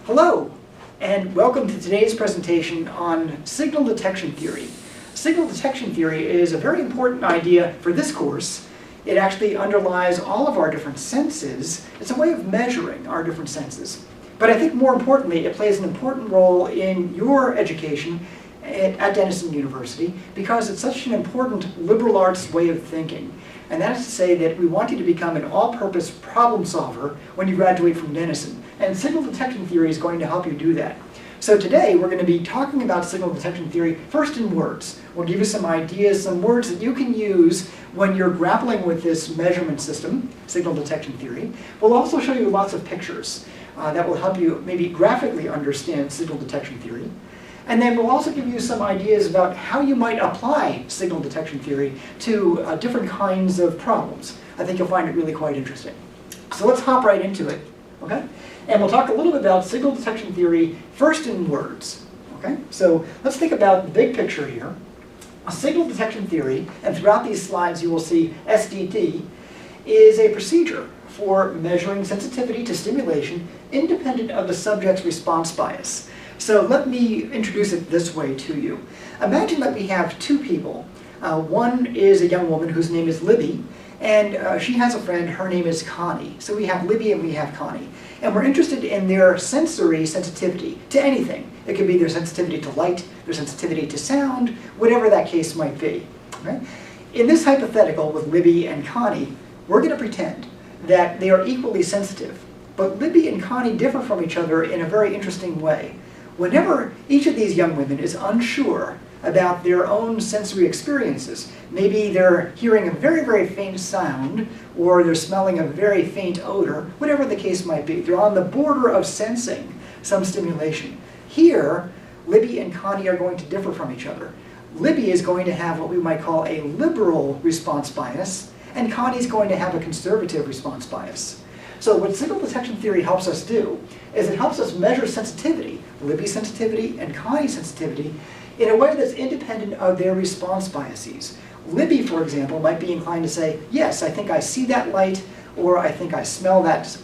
Hello, and welcome to today's presentation on signal detection theory. Signal detection theory is a very important idea for this course. It actually underlies all of our different senses. It's a way of measuring our different senses. But I think more importantly, it plays an important role in your education at Denison University because it's such an important liberal arts way of thinking. And that is to say that we want you to become an all-purpose problem solver when you graduate from Denison. And signal detection theory is going to help you do that. So today we're going to be talking about signal detection theory first in words. We'll give you some ideas, some words that you can use when you're grappling with this measurement system, signal detection theory. We'll also show you lots of pictures that will help you maybe graphically understand signal detection theory. And then we'll also give you some ideas about how you might apply signal detection theory to different kinds of problems. I think you'll find it really quite interesting. So let's hop right into it, okay? And we'll talk a little bit about signal detection theory first in words, okay? So let's think about the big picture here. A signal detection theory, and throughout these slides you will see SDT, is a procedure for measuring sensitivity to stimulation independent of the subject's response bias. So let me introduce it this way to you. Imagine that we have two people. One is a young woman whose name is Libby, and she has a friend, her name is Connie. So we have Libby and we have Connie. And we're interested in their sensory sensitivity to anything. It could be their sensitivity to light, their sensitivity to sound, whatever that case might be. Okay? In this hypothetical with Libby and Connie, we're going to pretend that they are equally sensitive. But Libby and Connie differ from each other in a very interesting way. Whenever each of these young women is unsure about their own sensory experiences, maybe they're hearing a very, very faint sound, or they're smelling a very faint odor, whatever the case might be, they're on the border of sensing some stimulation. Here, Libby and Connie are going to differ from each other. Libby is going to have what we might call a liberal response bias, and Connie's going to have a conservative response bias. So what signal detection theory helps us do is it helps us measure sensitivity, Libby's sensitivity and Connie's sensitivity, in a way that's independent of their response biases. Libby, for example, might be inclined to say, yes, I think I see that light, or I think I smell that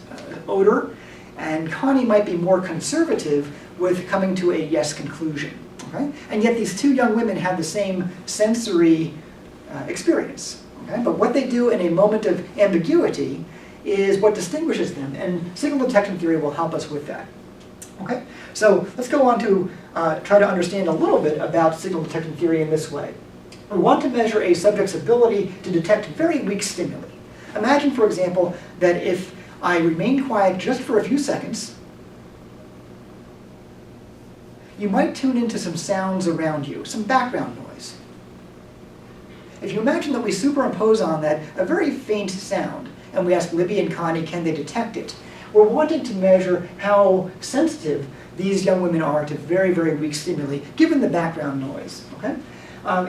odor, and Connie might be more conservative with coming to a yes conclusion. Okay? And yet these two young women have the same sensory experience. Okay? But what they do in a moment of ambiguity is what distinguishes them, and signal detection theory will help us with that. Okay, so let's go on to try to understand a little bit about signal detection theory in this way. We want to measure a subject's ability to detect very weak stimuli. Imagine, for example, that if I remain quiet just for a few seconds, you might tune into some sounds around you, some background noise. If you imagine that we superimpose on that a very faint sound, and we ask Libby and Connie, can they detect it? We're wanting to measure how sensitive these young women are to very, very weak stimuli, given the background noise. Okay?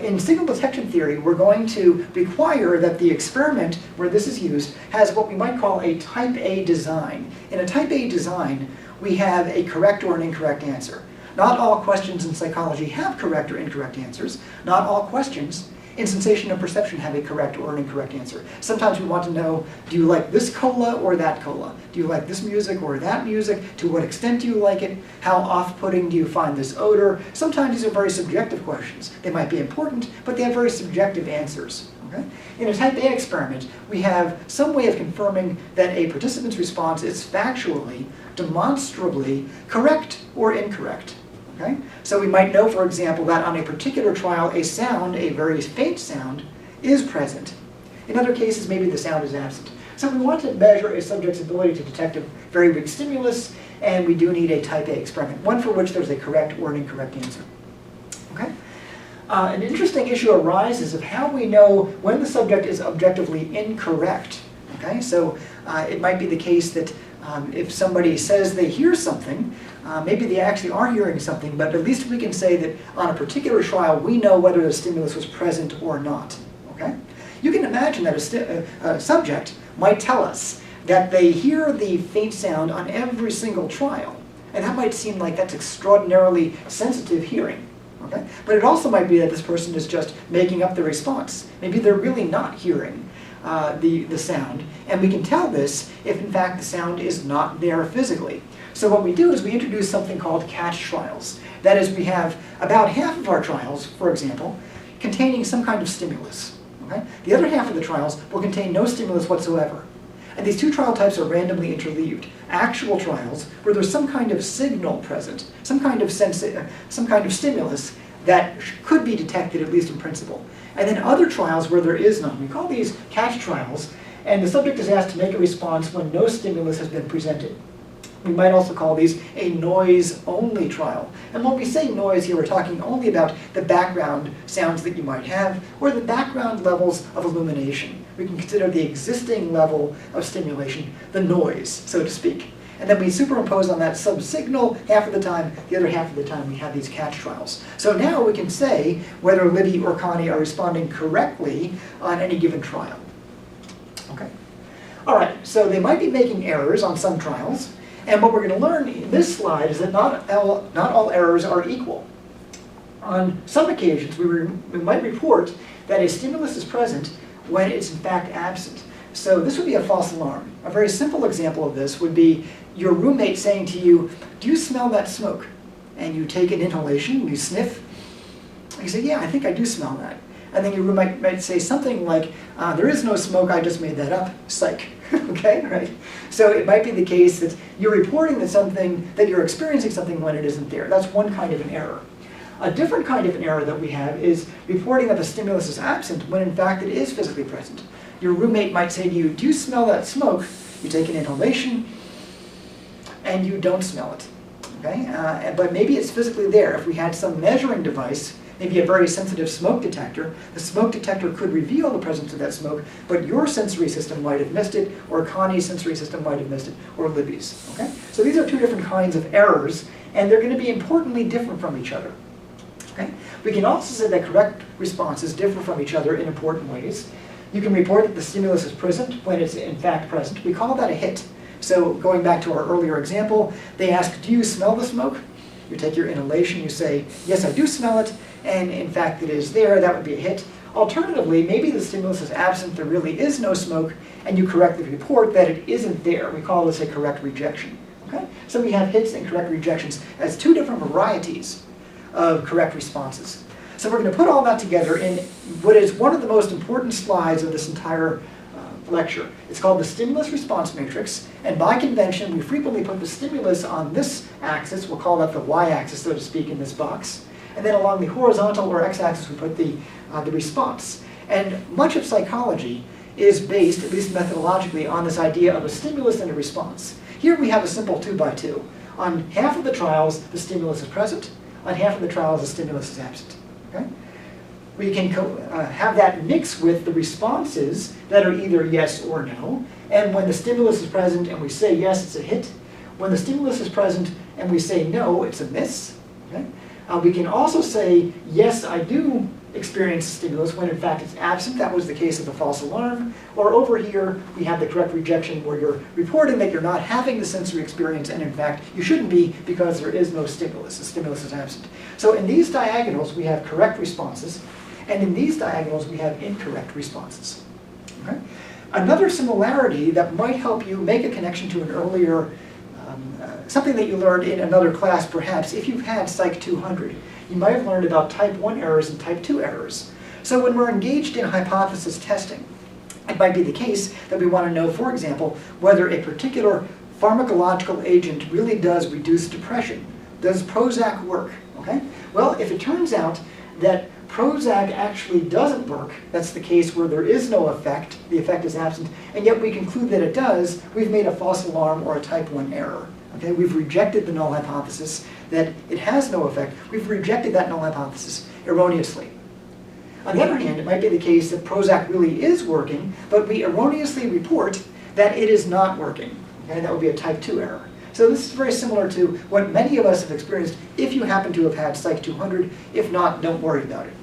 In signal detection theory, we're going to require that the experiment where this is used has what we might call a type A design. In a type A design, we have a correct or an incorrect answer. Not all questions in psychology have correct or incorrect answers. Not all questions in sensation and perception have a correct or an incorrect answer. Sometimes we want to know, do you like this cola or that cola? Do you like this music or that music? To what extent do you like it? How off-putting do you find this odor? Sometimes these are very subjective questions. They might be important, but they have very subjective answers. Okay? In a type A experiment, we have some way of confirming that a participant's response is factually, demonstrably correct or incorrect. Okay? So we might know, for example, that on a particular trial, a sound, a very faint sound, is present. In other cases, maybe the sound is absent. So we want to measure a subject's ability to detect a very weak stimulus, and we do need a type A experiment, one for which there's a correct or an incorrect answer. Okay? An interesting issue arises of how we know when the subject is objectively incorrect. Okay? So it might be the case that if somebody says they hear something, maybe they actually are hearing something, but at least we can say that on a particular trial, we know whether the stimulus was present or not. Okay? You can imagine that a subject might tell us that they hear the faint sound on every single trial, and that might seem like that's extraordinarily sensitive hearing. Okay? But it also might be that this person is just making up the response. Maybe they're really not hearing the sound, and we can tell this if in fact the sound is not there physically. So what we do is we introduce something called catch trials. That is, we have about half of our trials, for example, containing some kind of stimulus. Okay? The other half of the trials will contain no stimulus whatsoever. And these two trial types are randomly interleaved. Actual trials where there's some kind of signal present, some kind of stimulus that could be detected, at least in principle. And then other trials where there is none. We call these catch trials, and the subject is asked to make a response when no stimulus has been presented. We might also call these a noise-only trial. And when we say noise here, we're talking only about the background sounds that you might have, or the background levels of illumination. We can consider the existing level of stimulation the noise, so to speak. And then we superimpose on that sub-signal half of the time. The other half of the time we have these catch trials. So now we can say whether Libby or Connie are responding correctly on any given trial. Okay. All right, so they might be making errors on some trials. And what we're going to learn in this slide is that not all errors are equal. On some occasions, we might report that a stimulus is present when it's in fact absent. So this would be a false alarm. A very simple example of this would be your roommate saying to you, "Do you smell that smoke?" And you take an inhalation, you sniff, and you say, "Yeah, I think I do smell that." And then your roommate might say something like, "There is no smoke, I just made that up, psych." Okay, right? So it might be the case that you're reporting that you're experiencing something when it isn't there. That's one kind of an error. A different kind of an error that we have is reporting that the stimulus is absent when in fact it is physically present. Your roommate might say to you, "Do you smell that smoke?" You take an inhalation and you don't smell it. Okay? But maybe it's physically there. If we had some measuring device, maybe a very sensitive smoke detector, the smoke detector could reveal the presence of that smoke, but your sensory system might have missed it, or Connie's sensory system might have missed it, or Libby's. Okay? So these are two different kinds of errors, and they're going to be importantly different from each other. Okay? We can also say that correct responses differ from each other in important ways. You can report that the stimulus is present when it's in fact present. We call that a hit. So going back to our earlier example, they ask, "Do you smell the smoke?" You take your inhalation, you say, "Yes, I do smell it," and in fact it is there. That would be a hit. Alternatively, maybe the stimulus is absent, there really is no smoke, and you correctly report that it isn't there. We call this a correct rejection. Okay? So we have hits and correct rejections as two different varieties of correct responses. So we're going to put all that together in what is one of the most important slides of this entire lecture. It's called the stimulus response matrix, and by convention we frequently put the stimulus on this axis. We'll call that the y-axis, so to speak, in this box. And then along the horizontal or x-axis we put the response. And much of psychology is based, at least methodologically, on this idea of a stimulus and a response. Here we have a simple 2x2. On half of the trials the stimulus is present, on half of the trials the stimulus is absent. Okay? We can have that mix with the responses that are either yes or no. And when the stimulus is present and we say yes, it's a hit. When the stimulus is present and we say no, it's a miss. Okay? We can also say, yes, I do experience stimulus when in fact it's absent. That was the case of the false alarm. Or over here, we have the correct rejection where you're reporting that you're not having the sensory experience and in fact you shouldn't be because there is no stimulus. The stimulus is absent. So in these diagonals, we have correct responses. And in these diagonals, we have incorrect responses. Okay? Another similarity that might help you make a connection to an earlier, something that you learned in another class perhaps, if you've had Psych 200, you might have learned about type 1 errors and type 2 errors. So when we're engaged in hypothesis testing, it might be the case that we want to know, for example, whether a particular pharmacological agent really does reduce depression. Does Prozac work? Okay? Well, if it turns out that Prozac actually doesn't work, that's the case where there is no effect, the effect is absent, and yet we conclude that it does, we've made a false alarm or a type 1 error. Okay? We've rejected the null hypothesis that it has no effect. We've rejected that null hypothesis erroneously. On the other hand, it might be the case that Prozac really is working, but we erroneously report that it is not working. Okay? That would be a type 2 error. So this is very similar to what many of us have experienced if you happen to have had Psych 200. If not, don't worry about it.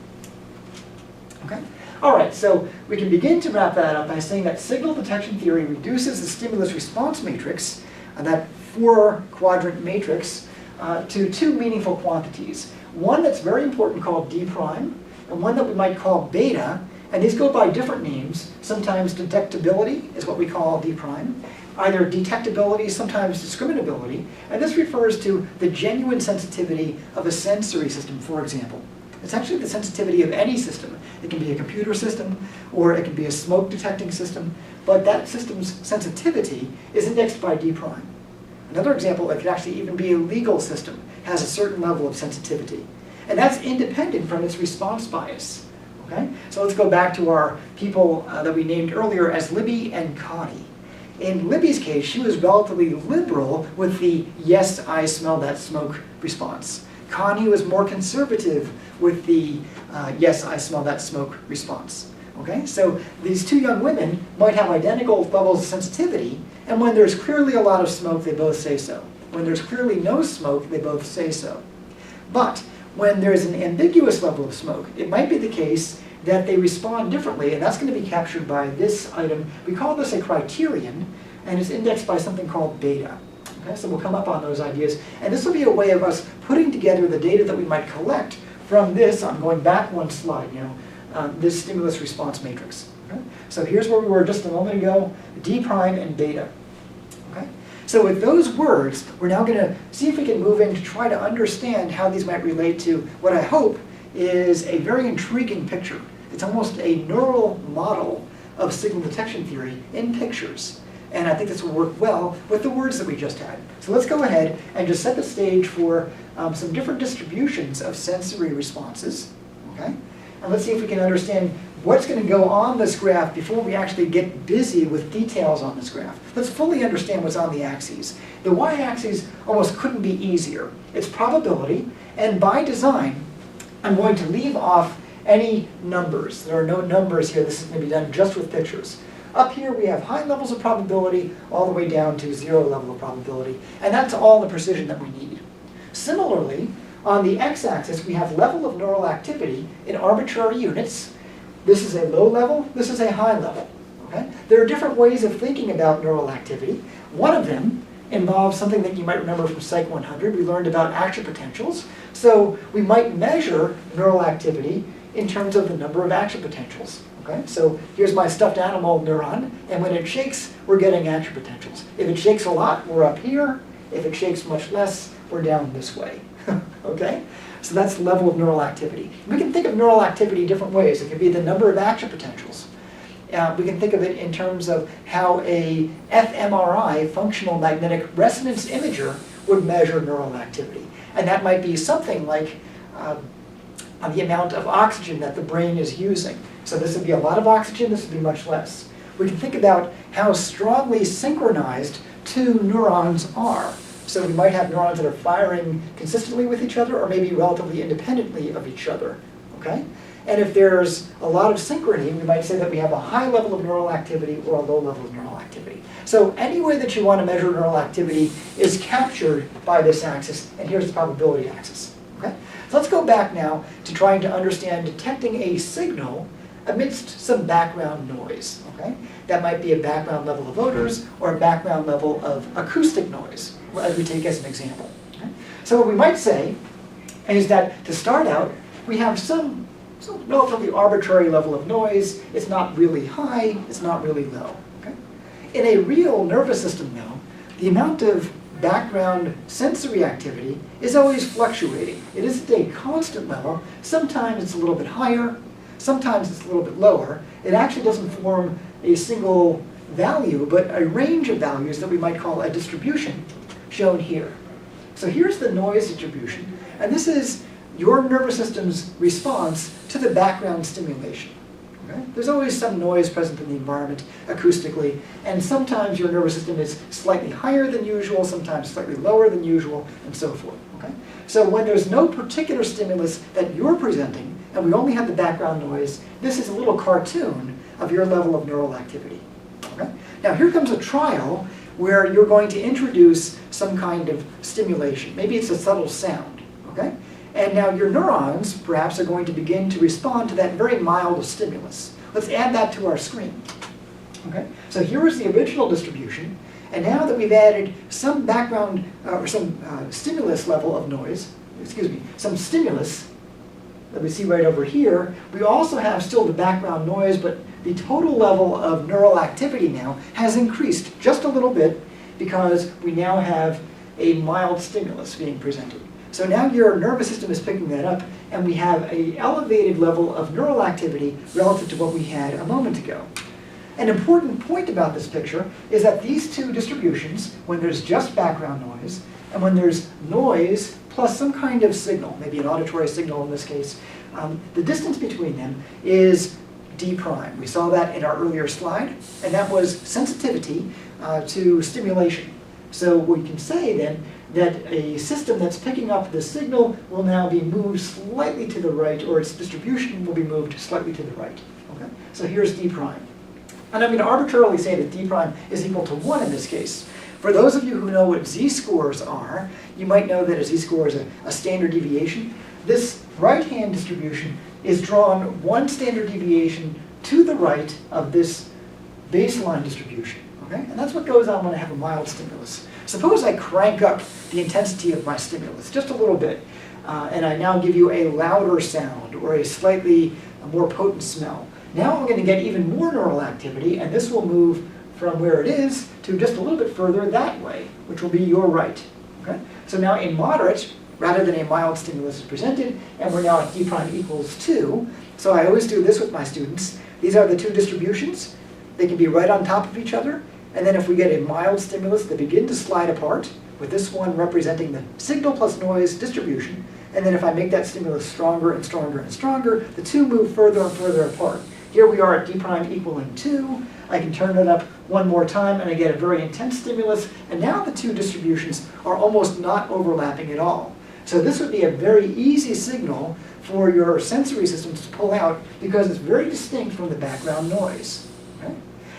Okay? All right, so we can begin to wrap that up by saying that signal detection theory reduces the stimulus response matrix, that 4-quadrant matrix, to two meaningful quantities. One that's very important called DPrime, and one that we might call beta, and these go by different names. Sometimes detectability is what we call DPrime. either detectability, sometimes discriminability, and this refers to the genuine sensitivity of a sensory system, for example. It's actually the sensitivity of any system. It can be a computer system, or it can be a smoke detecting system, but that system's sensitivity is indexed by DPrime. Another example, it could actually even be a legal system, has a certain level of sensitivity. And that's independent from its response bias. Okay? So let's go back to our people that we named earlier as Libby and Connie. In Libby's case, she was relatively liberal with the yes, I smell that smoke response. Connie was more conservative with the yes, I smell that smoke response. Okay? So these two young women might have identical levels of sensitivity, and when there's clearly a lot of smoke, they both say so. When there's clearly no smoke, they both say so. But when there's an ambiguous level of smoke, it might be the case that they respond differently, and that's going to be captured by this item. We call this a criterion, and it's indexed by something called beta. Okay, so we'll come up on those ideas, and this will be a way of us putting together the data that we might collect from this. I'm going back one slide, this stimulus response matrix. Okay? So here's where we were just a moment ago, DPrime and beta. Okay? So with those words, we're now going to see if we can move in to try to understand how these might relate to what I hope is a very intriguing picture. It's almost a neural model of signal detection theory in pictures. And I think this will work well with the words that we just had. So let's go ahead and just set the stage for some different distributions of sensory responses. Okay? And let's see if we can understand what's going to go on this graph before we actually get busy with details on this graph. Let's fully understand what's on the axes. The y-axis almost couldn't be easier. It's probability, and by design, I'm going to leave off any numbers. There are no numbers here. This is going to be done just with pictures. Up here we have high levels of probability all the way down to 0 level of probability, and that's all the precision that we need. Similarly, on the x-axis we have level of neural activity in arbitrary units. This is a low level, this is a high level. Okay? There are different ways of thinking about neural activity. One of them involves something that you might remember from Psych 100. We learned about action potentials. So we might measure neural activity in terms of the number of action potentials. Okay? So here's my stuffed animal neuron, and when it shakes, we're getting action potentials. If it shakes a lot, we're up here. If it shakes much less, we're down this way. Okay? So that's the level of neural activity. We can think of neural activity different ways. It could be the number of action potentials. We can think of it in terms of how a fMRI, functional magnetic resonance imager, would measure neural activity. And that might be something like the amount of oxygen that the brain is using. So this would be a lot of oxygen, this would be much less. We can think about how strongly synchronized two neurons are. So we might have neurons that are firing consistently with each other, or maybe relatively independently of each other. Okay? And if there's a lot of synchrony, we might say that we have a high level of neural activity or a low level of neural activity. So any way that you want to measure neural activity is captured by this axis, and here's the probability axis. Okay? So let's go back now to trying to understand detecting a signal amidst some background noise. Okay? That might be a background level of odors or a background level of acoustic noise, as we take as an example. Okay? So what we might say is that to start out, we have some relatively arbitrary level of noise. It's not really high, it's not really low. Okay? In a real nervous system, though, the amount of background sensory activity is always fluctuating. It isn't a constant level. Sometimes it's a little bit higher, sometimes it's a little bit lower. It actually doesn't form a single value, but a range of values that we might call a distribution, shown here. So here's the noise distribution, and this is your nervous system's response to the background stimulation. Okay? There's always some noise present in the environment acoustically, and sometimes your nervous system is slightly higher than usual, sometimes slightly lower than usual, and so forth. Okay? So when there's no particular stimulus that you're presenting, and we only have the background noise, this is a little cartoon of your level of neural activity. Okay? Now here comes a trial where you're going to introduce some kind of stimulation. Maybe it's a subtle sound. Okay? And now your neurons, perhaps, are going to begin to respond to that very mild stimulus. Let's add that to our screen. Okay? So here is the original distribution, and now that we've added some background, or some stimulus level of noise, some stimulus, that we see right over here, we also have still the background noise, but the total level of neural activity now has increased just a little bit because we now have a mild stimulus being presented. So now your nervous system is picking that up, and we have an elevated level of neural activity relative to what we had a moment ago. An important point about this picture is that these two distributions, when there's just background noise, and when there's noise plus some kind of signal, maybe an auditory signal in this case, the distance between them is D prime. We saw that in our earlier slide, and that was sensitivity to stimulation. So we can say then that a system that's picking up the signal will now be moved slightly to the right, or its distribution will be moved slightly to the right. Okay? So here's D prime. And I'm going to arbitrarily say that D prime is equal to 1 in this case. For those of you who know what z-scores are, you might know that a z-score is a standard deviation. This right-hand distribution is drawn 1 standard deviation to the right of this baseline distribution. Okay? And that's what goes on when I have a mild stimulus. Suppose I crank up the intensity of my stimulus just a little bit, and I now give you a louder sound or a slightly more potent smell. Now I'm going to get even more neural activity, and this will move from where it is to just a little bit further that way, which will be your right. Okay? So now a moderate, rather than a mild stimulus is presented, and we're now at D prime equals 2. So I always do this with my students. These are the two distributions. They can be right on top of each other. And then if we get a mild stimulus, they begin to slide apart, with this one representing the signal plus noise distribution. And then if I make that stimulus stronger and stronger and stronger, the two move further and further apart. Here we are at D prime equaling 2. I can turn it up one more time and I get a very intense stimulus. And now the two distributions are almost not overlapping at all. So this would be a very easy signal for your sensory systems to pull out because it's very distinct from the background noise. Okay?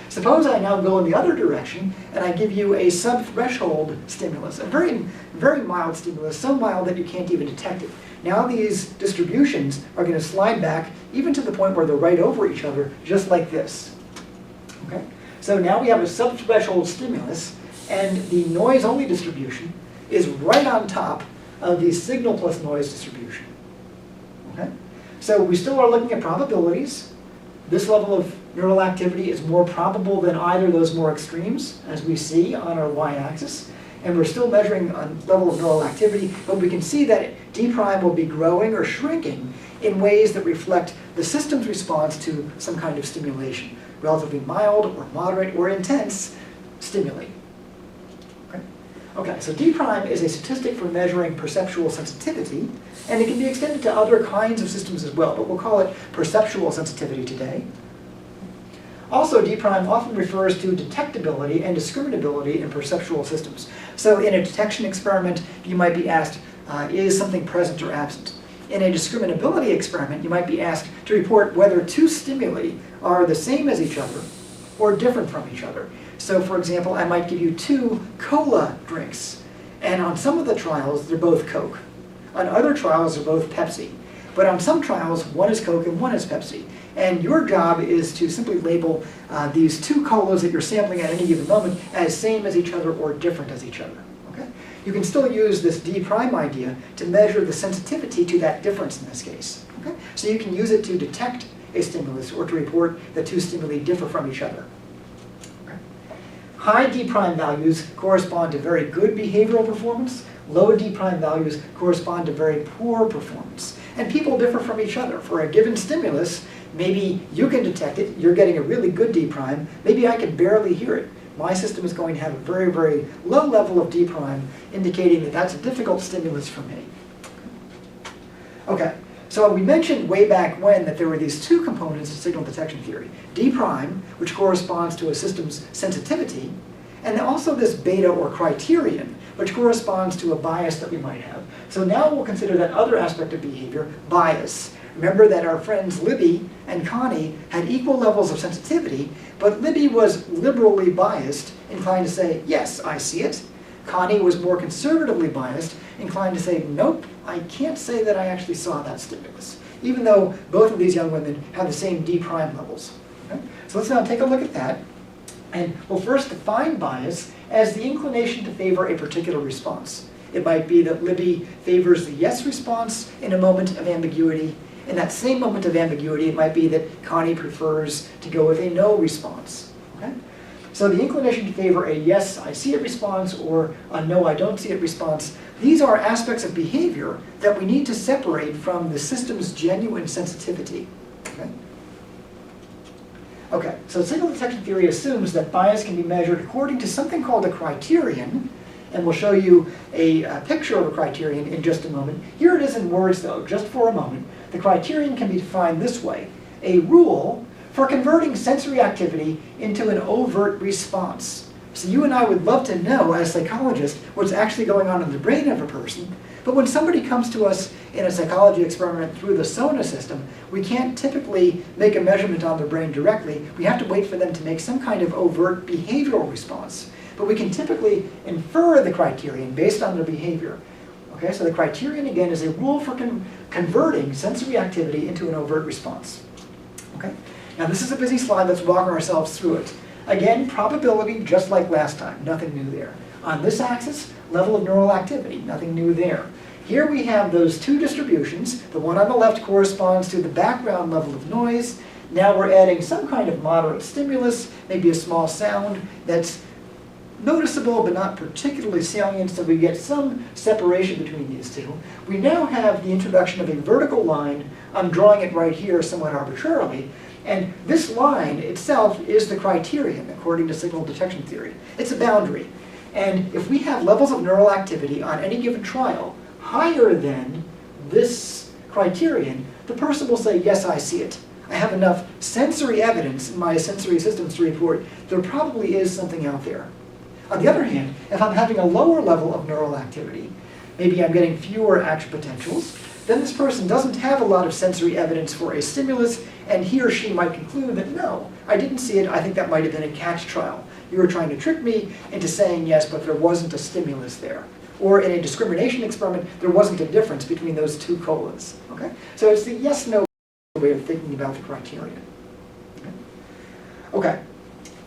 Suppose I now go in the other direction and I give you a sub-threshold stimulus, a very, very mild stimulus, so mild that you can't even detect it. Now these distributions are going to slide back even to the point where they're right over each other, just like this. Okay? So now we have a sub-threshold stimulus, and the noise-only distribution is right on top of the signal plus noise distribution. Okay? So we still are looking at probabilities. This level of neural activity is more probable than either of those more extremes, as we see on our y-axis. And we're still measuring a level of neural activity, but we can see that D prime will be growing or shrinking in ways that reflect the system's response to some kind of stimulation, relatively mild or moderate or intense stimuli. Okay, so D prime is a statistic for measuring perceptual sensitivity, and it can be extended to other kinds of systems as well, but we'll call it perceptual sensitivity today. Also, D prime often refers to detectability and discriminability in perceptual systems. So in a detection experiment, you might be asked, is something present or absent? In a discriminability experiment, you might be asked to report whether two stimuli are the same as each other or different from each other. So for example, I might give you 2 cola drinks, and on some of the trials, they're both Coke. On other trials, they're both Pepsi. But on some trials, one is Coke and one is Pepsi. And your job is to simply label these 2 colas that you're sampling at any given moment as same as each other or different as each other. Okay? You can still use this D prime idea to measure the sensitivity to that difference in this case. Okay? So you can use it to detect a stimulus or to report that 2 stimuli differ from each other. Okay? High D prime values correspond to very good behavioral performance. Low D prime values correspond to very poor performance. And people differ from each other. For a given stimulus, maybe you can detect it, you're getting a really good D prime, maybe I can barely hear it. My system is going to have a very, very low level of D prime, indicating that that's a difficult stimulus for me. Okay, so we mentioned way back when that there were these 2 components of signal detection theory. D prime, which corresponds to a system's sensitivity, and also this beta or criterion, which corresponds to a bias that we might have. So now we'll consider that other aspect of behavior, bias. Remember that our friends Libby and Connie had equal levels of sensitivity, but Libby was liberally biased, inclined to say, yes, I see it. Connie was more conservatively biased, inclined to say, nope, I can't say that I actually saw that stimulus, even though both of these young women have the same D prime levels. Okay? So let's now take a look at that. And we'll first define bias as the inclination to favor a particular response. It might be that Libby favors the yes response in a moment of ambiguity, in that same moment of ambiguity, it might be that Connie prefers to go with a no response. Okay? So the inclination to favor a yes, I see it response, or a no, I don't see it response, these are aspects of behavior that we need to separate from the system's genuine sensitivity. Okay? Okay, so signal detection theory assumes that bias can be measured according to something called a criterion, and we'll show you a picture of a criterion in just a moment. Here it is in words though, just for a moment. The criterion can be defined this way: a rule for converting sensory activity into an overt response. So you and I would love to know, as psychologists, what's actually going on in the brain of a person, but when somebody comes to us in a psychology experiment through the SONA system, we can't typically make a measurement on their brain directly. We have to wait for them to make some kind of overt behavioral response. But we can typically infer the criterion based on their behavior. Okay, so the criterion, again, is a rule for converting sensory activity into an overt response. Okay? Now this is a busy slide, let's walk ourselves through it. Again, probability, just like last time, nothing new there. On this axis, level of neural activity, nothing new there. Here we have those two distributions. The one on the left corresponds to the background level of noise. Now we're adding some kind of moderate stimulus, maybe a small sound that's noticeable but not particularly salient, so we get some separation between these two. We now have the introduction of a vertical line. I'm drawing it right here somewhat arbitrarily. And this line itself is the criterion, according to signal detection theory. It's a boundary. And if we have levels of neural activity on any given trial higher than this criterion, the person will say, yes, I see it. I have enough sensory evidence in my sensory systems to report there probably is something out there. On the other hand, if I'm having a lower level of neural activity, maybe I'm getting fewer action potentials, then this person doesn't have a lot of sensory evidence for a stimulus, and he or she might conclude that, no, I didn't see it, I think that might have been a catch trial. You were trying to trick me into saying yes, but there wasn't a stimulus there. Or in a discrimination experiment, there wasn't a difference between those two colas. Okay? So it's the yes-no way of thinking about the criterion. Okay.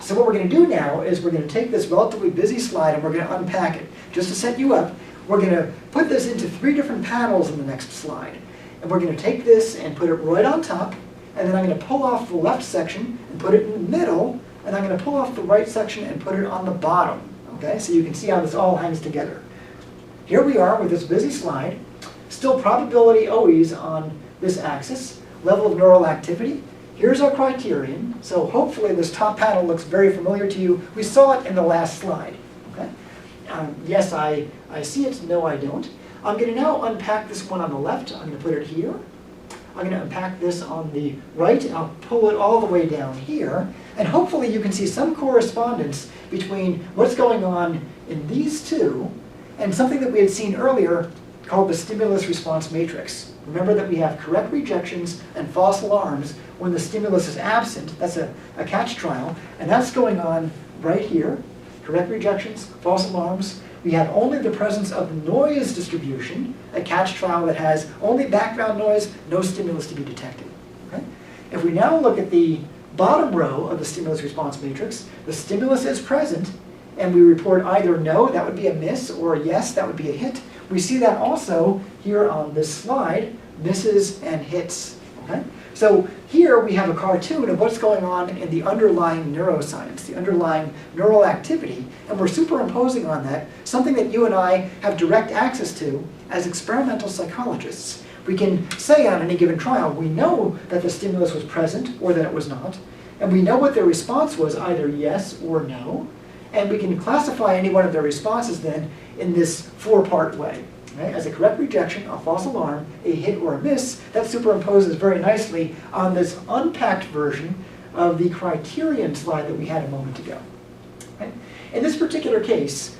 So what we're going to do now is we're going to take this relatively busy slide and we're going to unpack it. Just to set you up, we're going to put this into 3 different panels in the next slide. And we're going to take this and put it right on top, and then I'm going to pull off the left section and put it in the middle, and I'm going to pull off the right section and put it on the bottom. Okay, so you can see how this all hangs together. Here we are with this busy slide, still probability always on this axis, level of neural activity. Here's our criterion, so hopefully this top panel looks very familiar to you. We saw it in the last slide. Okay? Yes, I see it, no, I don't. I'm going to now unpack this one on the left. I'm going to put it here. I'm going to unpack this on the right, and I'll pull it all the way down here. And hopefully you can see some correspondence between what's going on in these two and something that we had seen earlier called the stimulus response matrix. Remember that we have correct rejections and false alarms when the stimulus is absent. That's a catch trial, and that's going on right here. Correct rejections, false alarms. We have only the presence of noise distribution, a catch trial that has only background noise, no stimulus to be detected. Okay? If we now look at the bottom row of the stimulus response matrix, the stimulus is present, and we report either no, that would be a miss, or yes, that would be a hit. We see that also here on this slide, misses and hits. Okay? So here we have a cartoon of what's going on in the underlying neuroscience, the underlying neural activity, and we're superimposing on that something that you and I have direct access to as experimental psychologists. We can say on any given trial, we know that the stimulus was present or that it was not, and we know what their response was, either yes or no, and we can classify any one of their responses then in this 4-part way. Right? As a correct rejection, a false alarm, a hit or a miss, that superimposes very nicely on this unpacked version of the criterion slide that we had a moment ago. Right? In this particular case,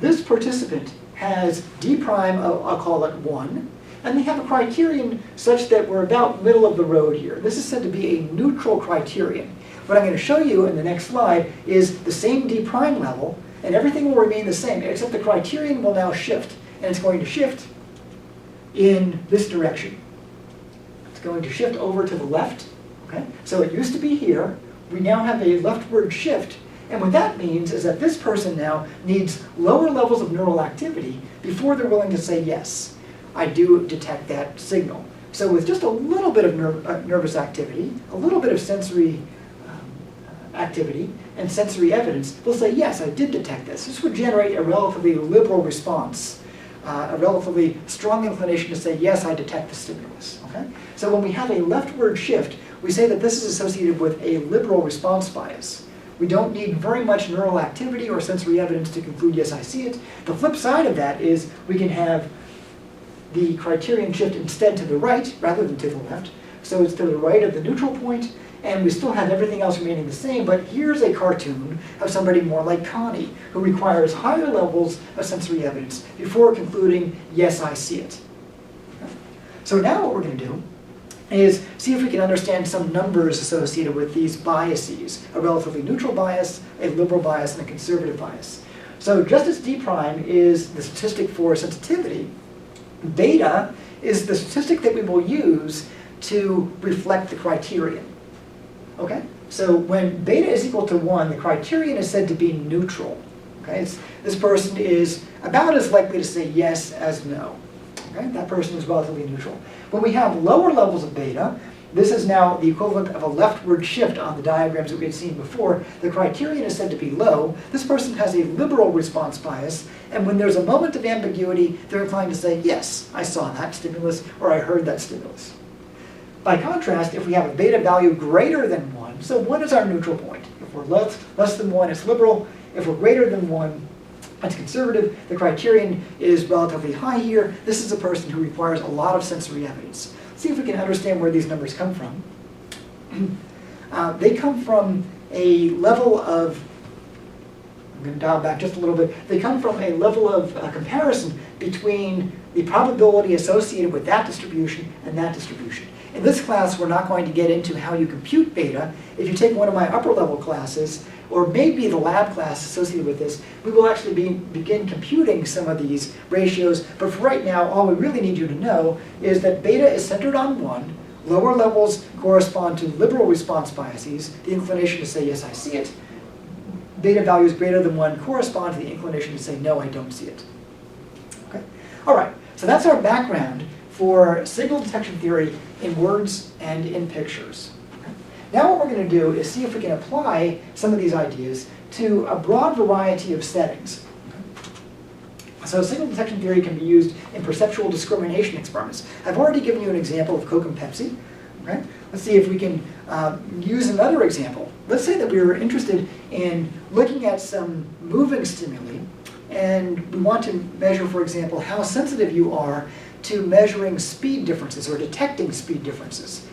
this participant has DPrime, I'll call it 1, and they have a criterion such that we're about middle of the road here. This is said to be a neutral criterion. What I'm going to show you in the next slide is the same DPrime level, and everything will remain the same, except the criterion will now shift. And it's going to shift in this direction. It's going to shift over to the left. Okay? So it used to be here. We now have a leftward shift. And what that means is that this person now needs lower levels of neural activity before they're willing to say yes. I do detect that signal. So with just a little bit of nervous activity, a little bit of sensory activity, and sensory evidence, we'll say, yes, I did detect this. This would generate a relatively liberal response, a relatively strong inclination to say, yes, I detect the stimulus. Okay? So when we have a leftward shift, we say that this is associated with a liberal response bias. We don't need very much neural activity or sensory evidence to conclude, yes, I see it. The flip side of that is we can have the criterion shift instead to the right rather than to the left. So it's to the right of the neutral point, and we still have everything else remaining the same, but here's a cartoon of somebody more like Connie, who requires higher levels of sensory evidence before concluding, yes, I see it. So now what we're going to do is see if we can understand some numbers associated with these biases, a relatively neutral bias, a liberal bias, and a conservative bias. So just as DPrime is the statistic for sensitivity, beta is the statistic that we will use to reflect the criterion. Okay? So when beta is equal to 1, the criterion is said to be neutral. Okay? This person is about as likely to say yes as no. Okay? That person is relatively neutral. When we have lower levels of beta, this is now the equivalent of a leftward shift on the diagrams that we had seen before. The criterion is said to be low. This person has a liberal response bias, and when there's a moment of ambiguity, they're inclined to say, yes, I saw that stimulus, or I heard that stimulus. By contrast, if we have a beta value greater than 1, so 1 is our neutral point. If we're less than 1, it's liberal. If we're greater than 1, it's conservative. The criterion is relatively high here. This is a person who requires a lot of sensory evidence. Let's see if we can understand where these numbers come from. They come from a level of, I'm going to dial back just a little bit. They come from a level of comparison between the probability associated with that distribution and that distribution. In this class, we're not going to get into how you compute beta. If you take one of my upper level classes, or maybe the lab class associated with this, we will actually begin computing some of these ratios. But for right now, all we really need you to know is that beta is centered on 1. Lower levels correspond to liberal response biases, the inclination to say, yes, I see it. Beta values greater than 1 correspond to the inclination to say, no, I don't see it. Okay? All right, so that's our background for signal detection theory in words and in pictures. Okay? Now what we're going to do is see if we can apply some of these ideas to a broad variety of settings. Okay? So signal detection theory can be used in perceptual discrimination experiments. I've already given you an example of Coke and Pepsi. Okay? Let's see if we can use another example. Let's say that we were interested in looking at some moving stimuli, and we want to measure, for example, how sensitive you are to measuring speed differences or detecting speed differences.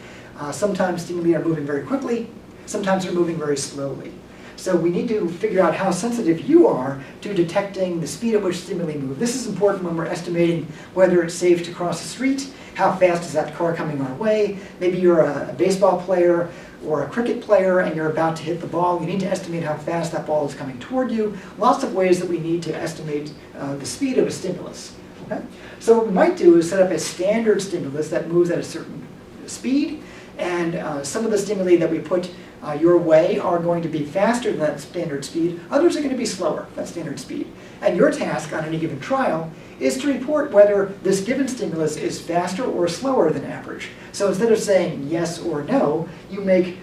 Sometimes stimuli are moving very quickly, sometimes they're moving very slowly. So we need to figure out how sensitive you are to detecting the speed at which stimuli move. This is important when we're estimating whether it's safe to cross the street, how fast is that car coming our way. Maybe you're a baseball player or a cricket player and you're about to hit the ball. You need to estimate how fast that ball is coming toward you. Lots of ways that we need to estimate the speed of a stimulus. Okay? So what we might do is set up a standard stimulus that moves at a certain speed, and some of the stimuli that we put your way are going to be faster than that standard speed. Others are going to be slower than standard speed. And your task on any given trial is to report whether this given stimulus is faster or slower than average. So instead of saying yes or no, you make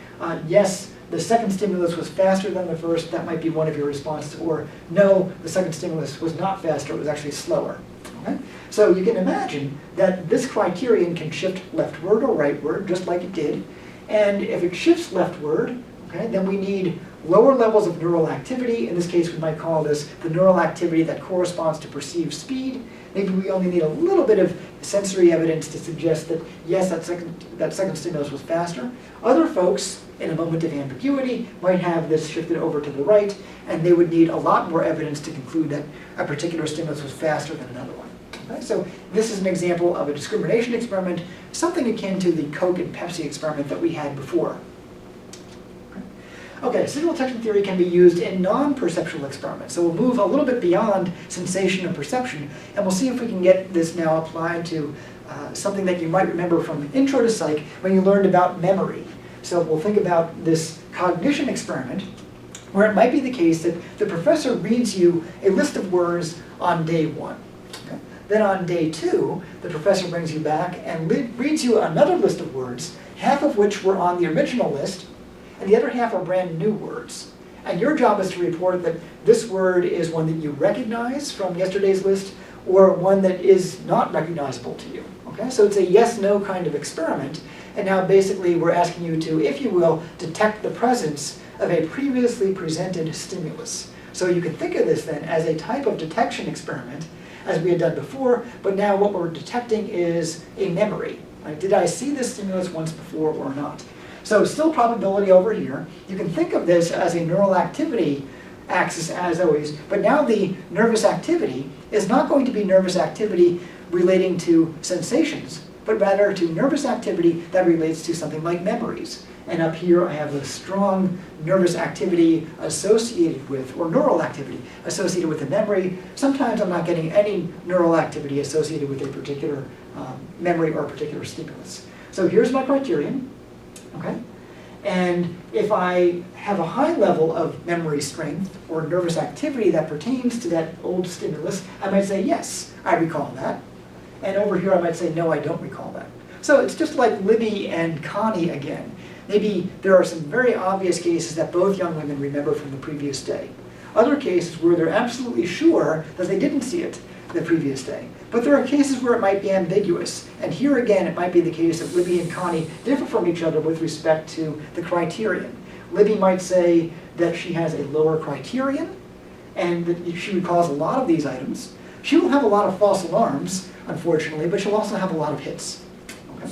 yes, the second stimulus was faster than the first. That might be one of your responses. Or no, the second stimulus was not faster, it was actually slower. Okay? So you can imagine that this criterion can shift leftward or rightward, just like it did. And if it shifts leftward, okay, then we need lower levels of neural activity. In this case, we might call this the neural activity that corresponds to perceived speed. Maybe we only need a little bit of sensory evidence to suggest that, yes, that second stimulus was faster. Other folks, in a moment of ambiguity, might have this shifted over to the right, and they would need a lot more evidence to conclude that a particular stimulus was faster than another one. Okay, so this is an example of a discrimination experiment, something akin to the Coke and Pepsi experiment that we had before. Okay, signal detection theory can be used in non-perceptual experiments. So we'll move a little bit beyond sensation and perception, and we'll see if we can get this now applied to something that you might remember from Intro to Psych when you learned about memory. So we'll think about this cognition experiment, where it might be the case that the professor reads you a list of words on day 1. Okay? Then on day 2, the professor brings you back and reads you another list of words, half of which were on the original list, and the other half are brand new words. And your job is to report that this word is one that you recognize from yesterday's list, or one that is not recognizable to you. Okay? So it's a yes-no kind of experiment, and now basically we're asking you to, if you will, detect the presence of a previously presented stimulus. So you can think of this then as a type of detection experiment, as we had done before, but now what we're detecting is a memory. Right? Did I see this stimulus once before or not? So still probability over here. You can think of this as a neural activity axis as always, but now the nervous activity is not going to be nervous activity relating to sensations, but rather to nervous activity that relates to something like memories. And up here I have a strong nervous activity associated with, or neural activity associated with a memory. Sometimes I'm not getting any neural activity associated with a particular memory or a particular stimulus. So here's my criterion, okay? And if I have a high level of memory strength or nervous activity that pertains to that old stimulus, I might say, yes, I recall that. And over here I might say, no, I don't recall that. So it's just like Libby and Connie again. Maybe there are some very obvious cases that both young women remember from the previous day. Other cases where they're absolutely sure that they didn't see it the previous day. But there are cases where it might be ambiguous. And here again, it might be the case that Libby and Connie differ from each other with respect to the criterion. Libby might say that she has a lower criterion and that she recalls a lot of these items. She will have a lot of false alarms, unfortunately, but she'll also have a lot of hits. Okay?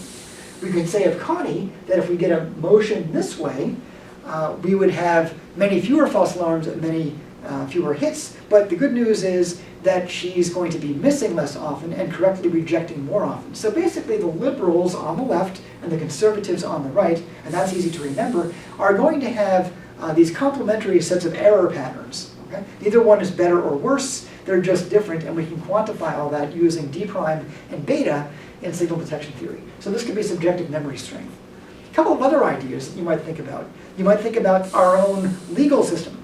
We could say of Connie that if we get a motion this way, we would have many fewer false alarms and many fewer hits. But the good news is that she's going to be missing less often and correctly rejecting more often. So basically the liberals on the left and the conservatives on the right, and that's easy to remember, are going to have these complementary sets of error patterns. Okay? Neither one is better or worse, they're just different, and we can quantify all that using DPrime and beta in signal detection theory. So this could be subjective memory strength. A couple of other ideas that you might think about. You might think about our own legal system.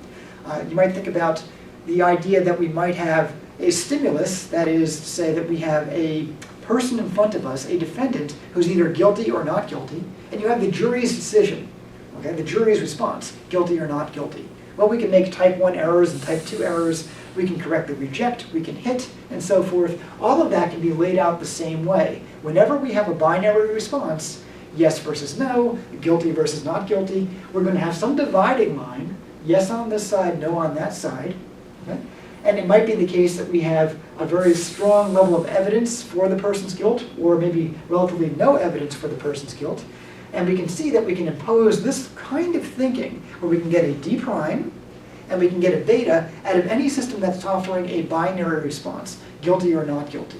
You might think about the idea that we might have a stimulus, that is to say that we have a person in front of us, a defendant, who's either guilty or not guilty, and you have the jury's decision, okay, the jury's response, guilty or not guilty. Well, we can make type 1 errors and type 2 errors, we can correctly reject, we can hit, and so forth. All of that can be laid out the same way. Whenever we have a binary response, yes versus no, guilty versus not guilty, we're going to have some dividing line, yes on this side, no on that side. Okay? And it might be the case that we have a very strong level of evidence for the person's guilt, or maybe relatively no evidence for the person's guilt. And we can see that we can impose this kind of thinking, where we can get a D prime, and we can get a beta out of any system that's offering a binary response, guilty or not guilty.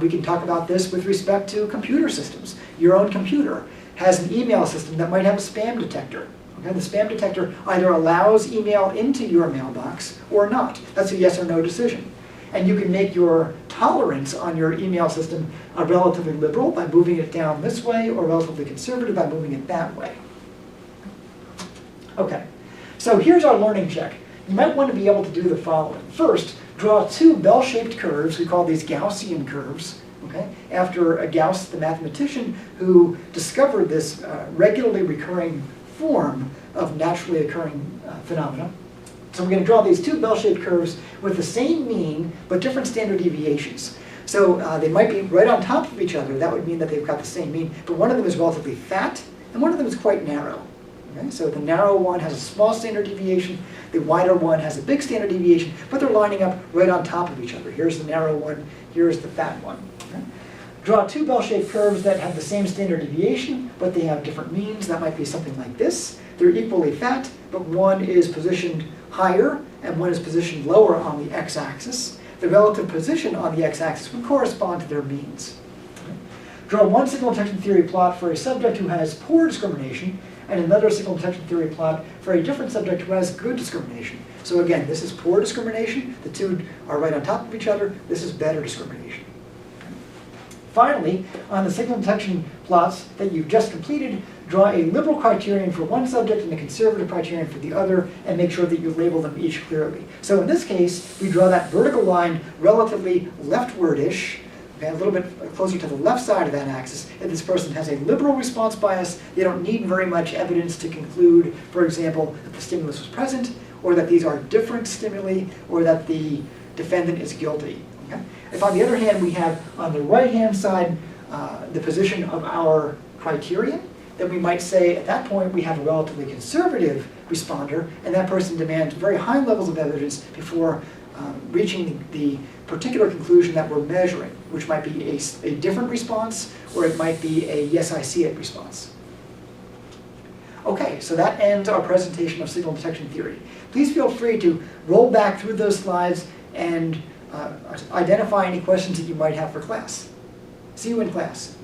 We can talk about this with respect to computer systems. Your own computer has an email system that might have a spam detector. Okay? The spam detector either allows email into your mailbox or not. That's a yes or no decision. And you can make your tolerance on your email system relatively liberal by moving it down this way, or relatively conservative by moving it that way. Okay, so here's our learning check. You might want to be able to do the following. First, draw two bell-shaped curves. We call these Gaussian curves, okay? After Gauss, the mathematician who discovered this regularly recurring form of naturally occurring phenomena. So we're going to draw these two bell-shaped curves with the same mean, but different standard deviations. So they might be right on top of each other. That would mean that they've got the same mean, but one of them is relatively fat, and one of them is quite narrow. Okay? So the narrow one has a small standard deviation, the wider one has a big standard deviation, but they're lining up right on top of each other. Here's the narrow one, here's the fat one. Okay? Draw two bell-shaped curves that have the same standard deviation, but they have different means. That might be something like this. They're equally fat, but one is positioned higher and one is positioned lower on the x-axis. The relative position on the x-axis would correspond to their means. Okay? Draw one signal detection theory plot for a subject who has poor discrimination, and another signal detection theory plot for a different subject who has good discrimination. So again, this is poor discrimination. The two are right on top of each other. This is better discrimination. Finally, on the signal detection plots that you've just completed, draw a liberal criterion for one subject and a conservative criterion for the other, and make sure that you label them each clearly. So in this case, we draw that vertical line relatively leftward-ish, okay, a little bit closer to the left side of that axis. If this person has a liberal response bias, they don't need very much evidence to conclude, for example, that the stimulus was present, or that these are different stimuli, or that the defendant is guilty. Okay? If on the other hand, we have on the right-hand side the position of our criterion, then we might say at that point we have a relatively conservative responder, and that person demands very high levels of evidence before reaching the particular conclusion that we're measuring, which might be a different response, or it might be a yes, I see it response. Okay, so that ends our presentation of signal detection theory. Please feel free to roll back through those slides and identify any questions that you might have for class. See you in class.